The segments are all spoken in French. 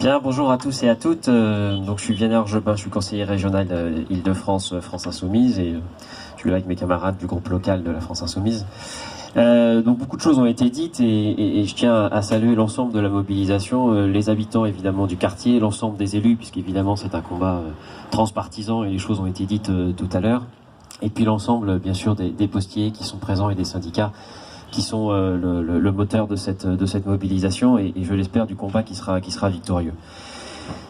Bien, bonjour à tous et à toutes. Donc, je suis Vianney Jobin, je suis conseiller régional Île-de-France, France Insoumise, et je suis là avec mes camarades du groupe local de la France Insoumise. Donc, beaucoup de choses ont été dites et je tiens à saluer l'ensemble de la mobilisation, les habitants évidemment du quartier, l'ensemble des élus, puisqu'évidemment c'est un combat transpartisan et les choses ont été dites tout à l'heure, et puis l'ensemble bien sûr des postiers qui sont présents et des syndicats qui sont le moteur de cette mobilisation et je l'espère du combat qui sera victorieux.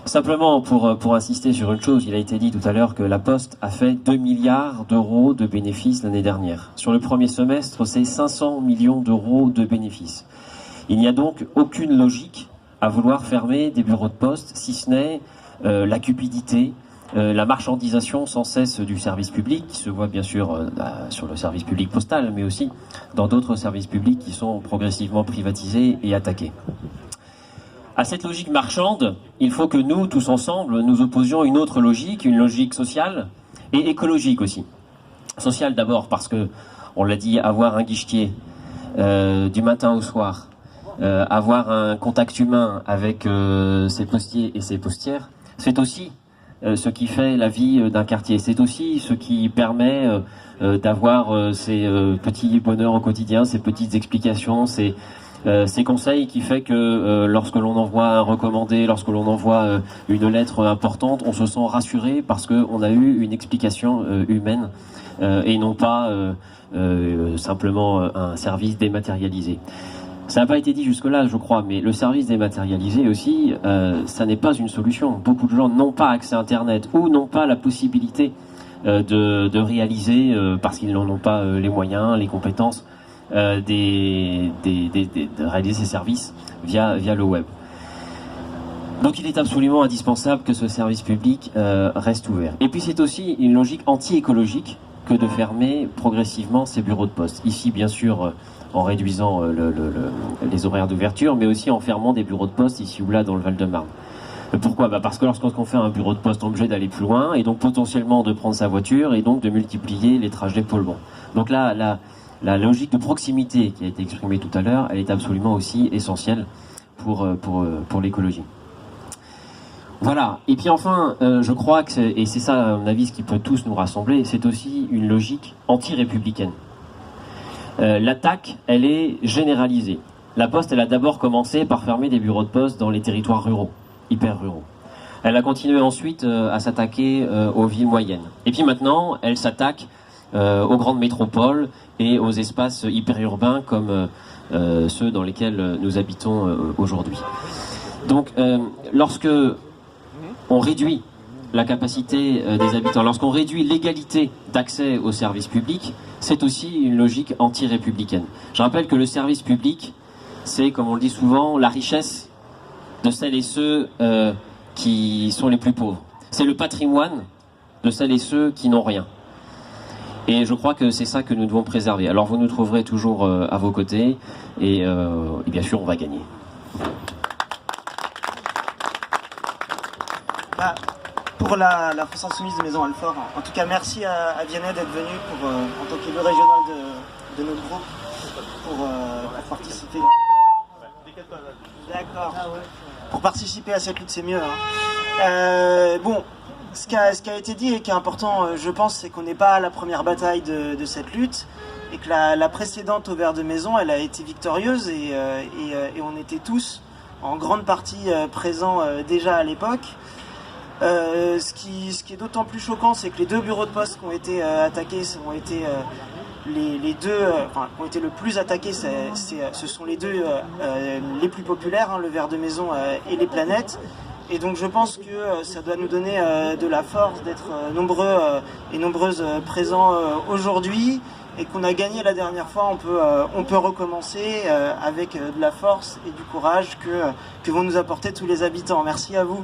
Simplement pour insister sur une chose, il a été dit tout à l'heure que la Poste a fait 2 milliards d'euros de bénéfices l'année dernière. Sur le premier semestre, c'est 500 millions d'euros de bénéfices. Il n'y a donc aucune logique à vouloir fermer des bureaux de poste, si ce n'est la cupidité, la marchandisation sans cesse du service public, qui se voit bien sûr sur le service public postal, mais aussi dans d'autres services publics qui sont progressivement privatisés et attaqués. À cette logique marchande, il faut que nous, tous ensemble, nous opposions une autre logique, une logique sociale et écologique aussi. Sociale d'abord parce que, on l'a dit, avoir un guichetier du matin au soir, avoir un contact humain avec ses postiers et ses postières, c'est aussi ce qui fait la vie d'un quartier. C'est aussi ce qui permet d'avoir ces petits bonheurs au quotidien, ces petites explications, ces conseils qui fait que lorsque l'on envoie un recommandé, lorsque l'on envoie une lettre importante, on se sent rassuré parce qu'on a eu une explication humaine et non pas simplement un service dématérialisé. Ça n'a pas été dit jusque-là, je crois, mais le service dématérialisé aussi, ça n'est pas une solution. Beaucoup de gens n'ont pas accès à Internet ou n'ont pas la possibilité de réaliser, parce qu'ils n'en ont pas les moyens, les compétences, de réaliser ces services via le web. Donc il est absolument indispensable que ce service public reste ouvert. Et puis c'est aussi une logique anti-écologique que de fermer progressivement ces bureaux de poste. Ici, bien sûr, en réduisant les horaires d'ouverture, mais aussi en fermant des bureaux de poste ici ou là dans le Val-de-Marne. Pourquoi ? Parce que lorsqu'on fait un bureau de poste, on est obligé d'aller plus loin, et donc potentiellement de prendre sa voiture, et donc de multiplier les trajets polluants. Donc là, la logique de proximité qui a été exprimée tout à l'heure, elle est absolument aussi essentielle pour l'écologie. Voilà, et puis enfin, je crois que, et c'est ça à mon avis ce qui peut tous nous rassembler, c'est aussi une logique anti-républicaine. L'attaque, elle est généralisée. La Poste, elle a d'abord commencé par fermer des bureaux de poste dans les territoires ruraux, hyper ruraux. Elle a continué ensuite à s'attaquer aux villes moyennes. Et puis maintenant, elle s'attaque aux grandes métropoles et aux espaces hyper-urbains comme ceux dans lesquels nous habitons aujourd'hui. Donc, lorsque on réduit la capacité des habitants, lorsqu'on réduit l'égalité d'accès aux services publics, c'est aussi une logique anti-républicaine. Je rappelle que le service public, c'est, comme on le dit souvent, la richesse de celles et ceux qui sont les plus pauvres. C'est le patrimoine de celles et ceux qui n'ont rien. Et je crois que c'est ça que nous devons préserver. Alors vous nous trouverez toujours à vos côtés et bien sûr on va gagner. Pour la France Insoumise de Maison Alfort, en tout cas merci à Vianney d'être venu en tant qu'élu régional de notre groupe pour participer. D'accord. Pour participer à cette lutte, c'est mieux. Bon, ce qui a été dit et qui est important, je pense, c'est qu'on n'est pas à la première bataille de cette lutte et que la précédente au Vert de Maison, elle a été victorieuse et on était tous en grande partie présents déjà à l'époque. Ce qui est d'autant plus choquant, c'est que les deux bureaux de poste qui ont été attaqués ont été ont été le plus attaqués, ce sont les deux les plus populaires, hein, le Vert de Maison et les Planètes. Et donc je pense que ça doit nous donner de la force d'être nombreux et nombreuses présents aujourd'hui, et qu'on a gagné la dernière fois. On peut recommencer avec de la force et du courage que vont nous apporter tous les habitants. Merci à vous.